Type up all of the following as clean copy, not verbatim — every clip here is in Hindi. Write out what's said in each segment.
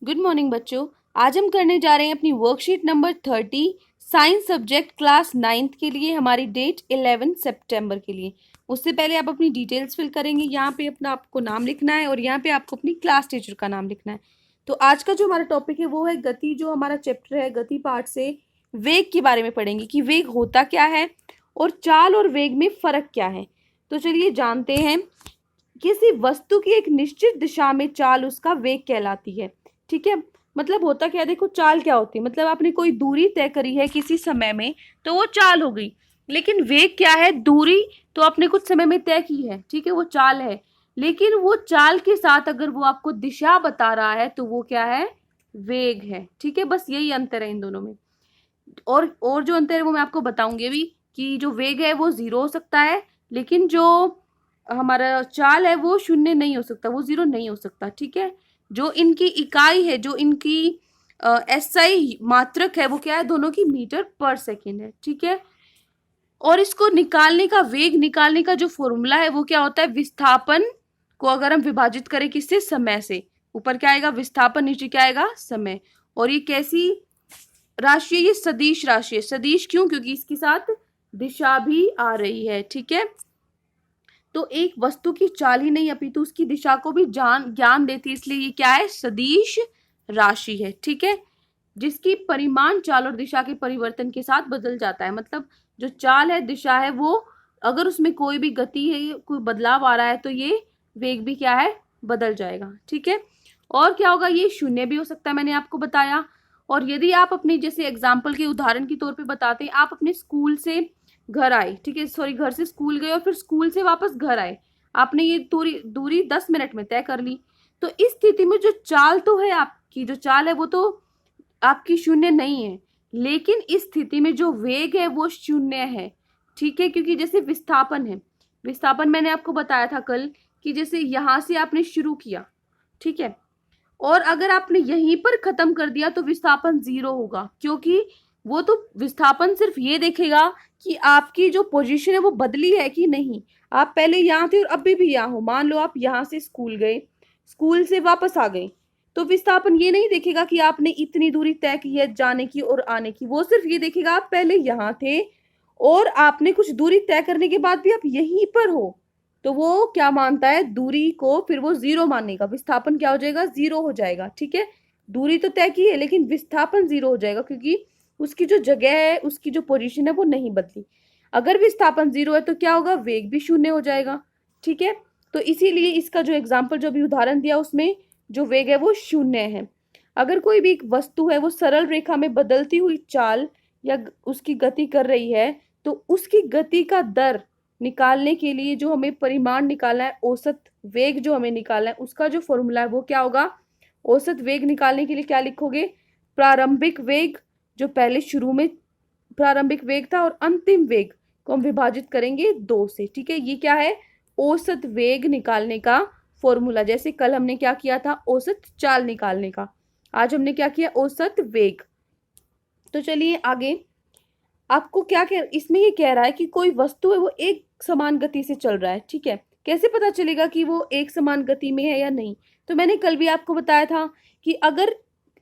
गुड मॉर्निंग बच्चों। आज हम करने जा रहे हैं अपनी worksheet number 30 science subject class 9th के लिए। हमारी डेट 11 सितंबर के लिए। उससे पहले आप अपनी डिटेल्स फिल करेंगे। यहाँ पे अपना आपको नाम लिखना है और यहाँ पे आपको अपनी क्लास टीचर का नाम लिखना है। तो आज का जो हमारा टॉपिक है वो है गति। जो हमारा चैप्टर है गति पार्ट से वेग के बारे में पढ़ेंगे कि वेग होता क्या है और चाल और वेग में फ़र्क क्या है। तो चलिए जानते हैं। किसी वस्तु की एक निश्चित दिशा में चाल उसका वेग कहलाती है। ठीक है, मतलब होता क्या है, देखो चाल क्या होती है, मतलब आपने कोई दूरी तय करी है किसी समय में तो वो चाल हो गई। लेकिन वेग क्या है, दूरी तो आपने कुछ समय में तय की है, ठीक है, वो चाल है। लेकिन वो चाल के साथ अगर वो आपको दिशा बता रहा है तो वो क्या है, वेग है। ठीक है, बस यही अंतर है इन दोनों में। और जो अंतर है वो मैं आपको बताऊंगी भी कि जो वेग है वो 0 हो सकता है, लेकिन जो हमारा चाल है वो 0 नहीं हो सकता, वो 0 नहीं हो सकता। ठीक है, जो इनकी इकाई है, जो इनकी एसआई मात्रक है वो क्या है, दोनों की मीटर पर सेकेंड है। ठीक है, और इसको निकालने का, वेग निकालने का जो फॉर्मूला है वो क्या होता है, विस्थापन को अगर हम विभाजित करें किससे, समय से। ऊपर क्या आएगा, विस्थापन, नीचे क्या आएगा, समय। और ये कैसी राशि है, ये सदिश राशि है। सदिश क्यों, क्योंकि इसके साथ दिशा भी आ रही है। ठीक है, तो एक वस्तु की चाल ही नहीं अपितु उसकी दिशा को भी ज्ञान देती है, इसलिए ये क्या है, सदिश राशि है। ठीक है, जिसकी परिमाण चाल और दिशा के परिवर्तन के साथ बदल जाता है। मतलब जो चाल है, दिशा है, वो अगर उसमें कोई भी गति है, कोई बदलाव आ रहा है तो ये वेग भी क्या है, बदल जाएगा। ठीक है, और क्या होगा, ये 0 भी हो सकता है, मैंने आपको बताया। और यदि आप अपने जैसे एग्जाम्पल के उदाहरण के तौर पे बताते हैं, आप अपने स्कूल से घर आए, ठीक है, सॉरी, घर से स्कूल गए और फिर स्कूल से वापस घर आए, आपने ये दूरी 10 मिनट में तय कर ली। तो इस स्थिति में जो चाल तो है, आपकी जो चाल है वो तो आपकी 0 नहीं है, लेकिन इस स्थिति में जो वेग है वो 0 है। ठीक है, क्योंकि जैसे विस्थापन है, विस्थापन मैंने आपको बताया था कल कि जैसे यहां से आपने शुरू किया, ठीक है, और अगर आपने यहीं पर खत्म कर दिया तो विस्थापन 0 होगा, क्योंकि वो तो विस्थापन सिर्फ ये देखेगा कि आपकी जो पोजीशन है वो बदली है कि नहीं। आप पहले यहाँ थे और अभी भी यहाँ हो। मान लो आप यहाँ से स्कूल गए, स्कूल से वापस आ गए, तो विस्थापन ये नहीं देखेगा कि आपने इतनी दूरी तय की है जाने की और आने की। वो सिर्फ ये देखेगा आप पहले यहाँ थे और आपने कुछ दूरी तय करने के बाद भी आप यहीं पर हो, तो वो क्या मानता है, दूरी को फिर वो 0 मानेगा। विस्थापन क्या हो जाएगा, 0 हो जाएगा। ठीक है, दूरी तो तय की है लेकिन विस्थापन 0 हो जाएगा, क्योंकि उसकी जो जगह है, उसकी जो पोजीशन है वो नहीं बदली। अगर विस्थापन 0 है तो क्या होगा, वेग भी 0 हो जाएगा। ठीक है, तो इसीलिए इसका जो एग्जाम्पल, जो भी उदाहरण दिया उसमें जो वेग है वो 0 है। अगर कोई भी वस्तु है वो सरल रेखा में बदलती हुई चाल या उसकी गति कर रही है, तो उसकी गति का दर निकालने के लिए जो हमें परिमाण निकालना है, औसत वेग जो हमें निकालना है, उसका जो फॉर्मूला है वो क्या होगा, औसत वेग निकालने के लिए क्या लिखोगे, प्रारंभिक वेग, जो पहले शुरू में प्रारंभिक वेग था, और अंतिम वेग को हम विभाजित करेंगे 2 से। ठीक है, ये क्या है, औसत वेग निकालने का फॉर्मूला। जैसे कल हमने क्या किया था, औसत चाल निकालने का, आज हमने क्या किया, औसत वेग। तो चलिए आगे, आपको क्या कह, इसमें ये कह रहा है कि कोई वस्तु है वो एक समान गति से चल रहा है। ठीक है, कैसे पता चलेगा कि वो एक समान गति में है या नहीं। तो मैंने कल भी आपको बताया था कि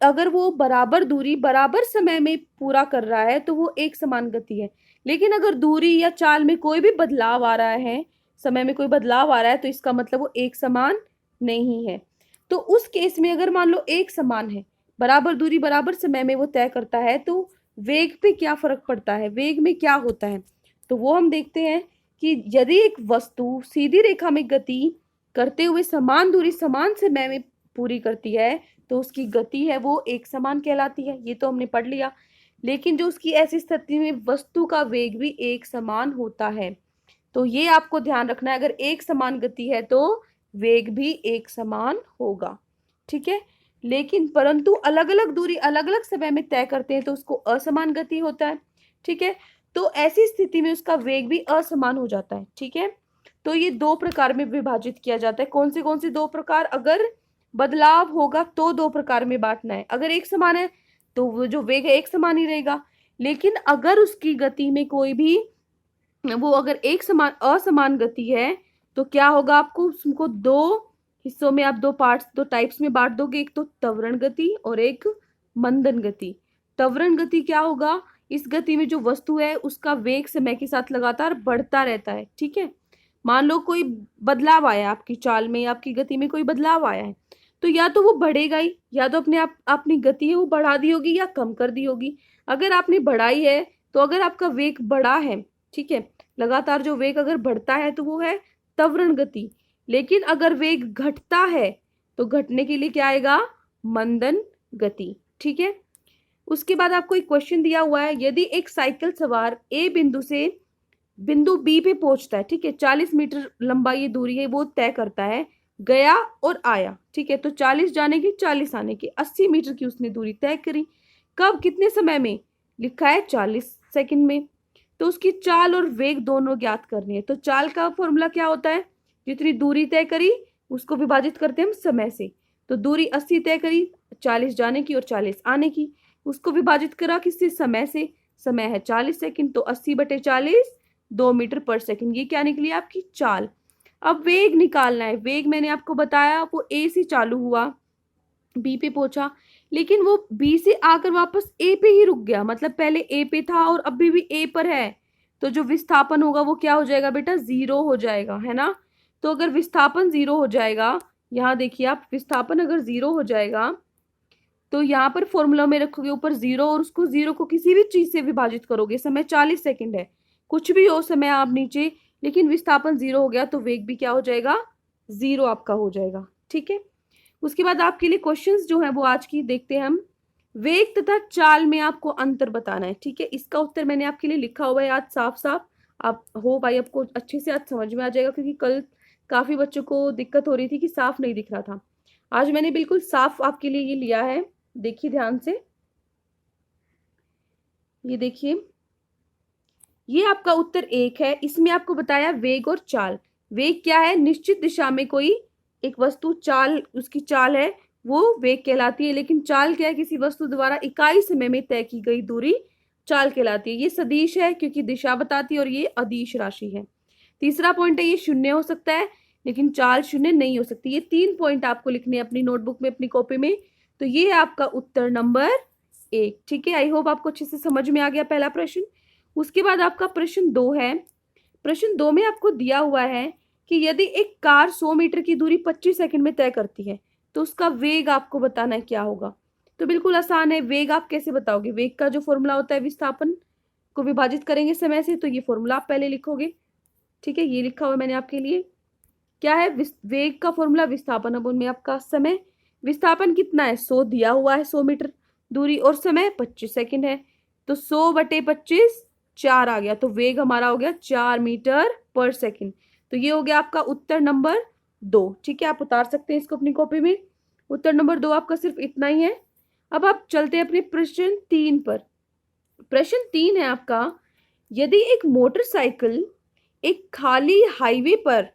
अगर वो बराबर दूरी बराबर समय में पूरा कर रहा है तो वो एक समान गति है। लेकिन अगर दूरी या चाल में कोई भी बदलाव आ रहा है, समय में कोई बदलाव आ रहा है, तो इसका मतलब वो एक समान नहीं है। तो उस केस में अगर मान लो एक समान है, बराबर दूरी बराबर समय में वो तय करता है, तो वेग पे क्या फर्क पड़ता है, वेग में क्या होता है, तो वो हम देखते हैं कि यदि एक वस्तु सीधी रेखा में गति करते हुए समान दूरी समान समय में पूरी करती है तो उसकी गति है वो एक समान कहलाती है। ये तो हमने पढ़ लिया। लेकिन जो उसकी ऐसी स्थिति में वस्तु का वेग भी एक समान होता है, तो ये आपको ध्यान रखना है, अगर एक समान गति है तो वेग भी एक समान होगा। ठीक है, लेकिन परंतु अलग अलग दूरी अलग अलग समय में तय करते हैं तो उसको असमान गति होता है। ठीक है, तो ऐसी स्थिति में उसका वेग भी असमान हो जाता है। ठीक है, तो ये 2 प्रकार में विभाजित किया जाता है। कौन से 2 प्रकार, अगर बदलाव होगा तो 2 प्रकार में बांटना है। अगर एक समान है तो वो जो वेग है एक समान ही रहेगा, लेकिन अगर उसकी गति में कोई भी, वो अगर एक समान असमान गति है तो क्या होगा, आपको उसको 2 हिस्सों में आप दो टाइप्स में बांट दोगे, एक तो त्वरण गति और एक मंदन गति। त्वरण गति क्या होगा, इस गति में जो वस्तु है उसका वेग समय के साथ लगातार बढ़ता रहता है। ठीक है, मान लो कोई बदलाव आया आपकी चाल में, आपकी गति में कोई बदलाव आया है, तो या तो वो बढ़ेगा ही, या तो अपने आप अपनी गति है वो बढ़ा दी होगी या कम कर दी होगी। अगर आपने बढ़ाई है तो अगर आपका वेग बढ़ा है, ठीक है, लगातार जो वेग अगर बढ़ता है तो वो है त्वरण गति। लेकिन अगर वेग घटता है तो घटने के लिए क्या आएगा, मंदन गति। ठीक है, उसके बाद आपको एक क्वेश्चन दिया हुआ है, यदि एक साइकिल सवार ए बिंदु से बिंदु बी पे पहुंचता है, ठीक है, 40 मीटर लंबा ये दूरी है वो तय करता है, गया और आया, ठीक है, तो 40 जाने की 40 आने की 80 मीटर की उसने दूरी तय करी। कब, कितने समय में, लिखा है 40 सेकंड में। तो उसकी चाल और वेग दोनों ज्ञात करनी है। तो चाल का फॉर्मूला क्या होता है, जितनी दूरी तय करी उसको विभाजित करते हैं हम समय से। तो दूरी 80 तय करी, 40 जाने की और 40 आने की, उसको विभाजित करा किससे, समय से। समय है 40 सेकंड, तो 80/40 2 मीटर पर सेकंड, ये क्या निकली आपकी चाल। अब वेग निकालना है। वेग मैंने आपको बताया वो ए से चालू हुआ, बी पे पहुंचा, लेकिन वो बी से आकर वापस ए पे ही रुक गया, मतलब पहले ए पे था और अभी भी ए पर है। तो जो विस्थापन होगा वो क्या हो जाएगा बेटा, 0 हो जाएगा, है ना। तो अगर विस्थापन 0 हो जाएगा, यहाँ देखिए आप, विस्थापन अगर 0 हो जाएगा तो यहाँ पर फॉर्मूला में रखोगे ऊपर 0 और उसको 0 को किसी भी चीज से विभाजित करोगे। समय 40 सेकंड है, कुछ भी हो समय आप नीचे, लेकिन विस्थापन 0 हो गया तो वेग भी क्या हो जाएगा, 0 आपका हो जाएगा। ठीक है, उसके बाद आपके लिए क्वेश्चंस जो है वो आज की देखते हैं हम। वेग तथा चाल में आपको अंतर बताना है। ठीक है, इसका उत्तर मैंने आपके लिए लिखा हुआ है आज साफ साफ। आप हो भाई, आपको अच्छे से आज समझ में आ जाएगा, क्योंकि कल काफी बच्चों को दिक्कत हो रही थी कि साफ नहीं दिख रहा था। आज मैंने बिल्कुल साफ आपके लिए ये लिया है, देखिए ध्यान से, ये देखिए, ये आपका उत्तर 1 है। इसमें आपको बताया वेग और चाल। वेग क्या है, निश्चित दिशा में कोई एक वस्तु, चाल उसकी चाल है वो वेग कहलाती है। लेकिन चाल क्या है, किसी वस्तु द्वारा इकाई समय में तय की गई दूरी चाल कहलाती है। ये सदिश है क्योंकि दिशा बताती है, और ये अदिश राशि है। तीसरा पॉइंट है, ये शून्य हो सकता है लेकिन चाल शून्य नहीं हो सकती। ये 3 पॉइंट आपको लिखने हैं अपनी नोटबुक में, अपनी कॉपी में। तो ये आपका उत्तर नंबर 1। ठीक है, आई होप आपको अच्छे से समझ में आ गया पहला प्रश्न। उसके बाद आपका प्रश्न 2 है। प्रश्न 2 में आपको दिया हुआ है कि यदि एक कार 100 मीटर की दूरी 25 सेकंड में तय करती है तो उसका वेग आपको बताना है क्या होगा। तो बिल्कुल आसान है, वेग आप कैसे बताओगे, वेग का जो फॉर्मूला होता है विस्थापन को विभाजित करेंगे समय से, तो ये फॉर्मूला आप पहले लिखोगे। ठीक है, ये लिखा हुआ मैंने आपके लिए, क्या है, वेग का फॉर्मूला विस्थापन अब उनमें आपका समय। विस्थापन कितना है, 100 दिया हुआ है 100 मीटर दूरी, और समय 25 सेकंड है, तो 100/25 4 आ गया, तो वेग हमारा हो गया 4 मीटर पर सेकंड। तो ये हो गया आपका उत्तर नंबर 2। ठीक है, आप उतार सकते हैं इसको अपनी कॉपी में। उत्तर नंबर 2 आपका सिर्फ इतना ही है। अब आप चलते हैं अपने प्रश्न 3 पर। प्रश्न 3 है आपका, यदि एक मोटरसाइकिल एक खाली हाईवे पर,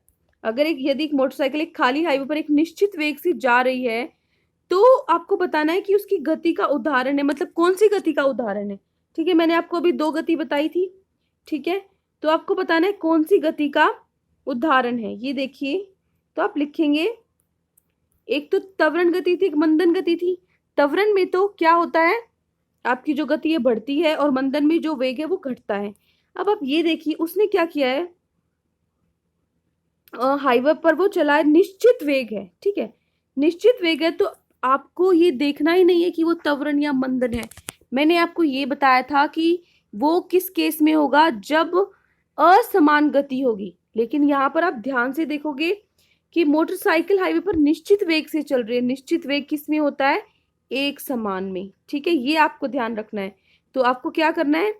यदि एक मोटरसाइकिल एक खाली हाईवे पर एक निश्चित वेग से जा रही है, तो आपको बताना है कि उसकी गति का उदाहरण है, मतलब कौन सी गति का उदाहरण है। ठीक है, मैंने आपको अभी 2 गति बताई थी। ठीक है, तो आपको बताना है कौन सी गति का उदाहरण है। ये देखिए, तो आप लिखेंगे, एक तो त्वरण गति थी, एक मंदन गति थी। त्वरण में तो क्या होता है, आपकी जो गति है बढ़ती है, और मंदन में जो वेग है वो घटता है। अब आप ये देखिए, उसने क्या किया है, हाईवे पर वो चला है, निश्चित वेग है। ठीक है, निश्चित वेग है, तो आपको ये देखना ही नहीं है कि वो त्वरण या मंदन है। मैंने आपको ये बताया था कि वो किस केस में होगा, जब असमान गति होगी। लेकिन यहाँ पर आप ध्यान से देखोगे कि मोटरसाइकिल हाईवे पर निश्चित वेग से चल रही है। निश्चित वेग किस में होता है, एक समान में। ठीक है, ये आपको ध्यान रखना है। तो आपको क्या करना है,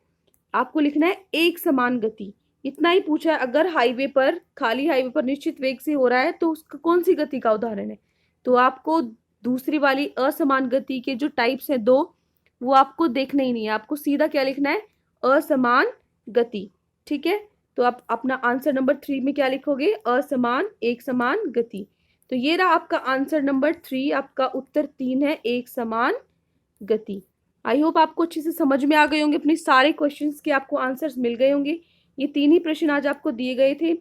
आपको लिखना है एक समान गति, इतना ही पूछा है। अगर हाईवे पर, खाली हाईवे पर निश्चित वेग से हो रहा है तो उसका कौन सी गति का उदाहरण है, तो आपको दूसरी वाली असमान गति के जो टाइप्स हैं 2, वो आपको देखना ही नहीं है। आपको सीधा क्या लिखना है, असमान गति। ठीक है, तो आप अपना आंसर नंबर 3 में क्या लिखोगे, असमान एक समान गति। तो ये रहा आपका आंसर नंबर 3, आपका उत्तर 3 है, एक समान गति। आई होप आपको अच्छे से समझ में आ गए होंगे, अपने सारे क्वेश्चंस के आपको आंसर्स मिल गए होंगे। ये 3 ही प्रश्न आज आपको दिए गए थे।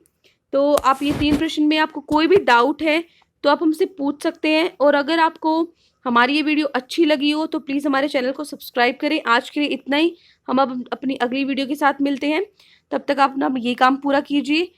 तो आप ये 3 प्रश्न में आपको कोई भी डाउट है तो आप हमसे पूछ सकते हैं। और अगर आपको हमारी ये वीडियो अच्छी लगी हो तो प्लीज़ हमारे चैनल को सब्सक्राइब करें। आज के लिए इतना ही, हम अब अपनी अगली वीडियो के साथ मिलते हैं। तब तक आप अपना ये काम पूरा कीजिए।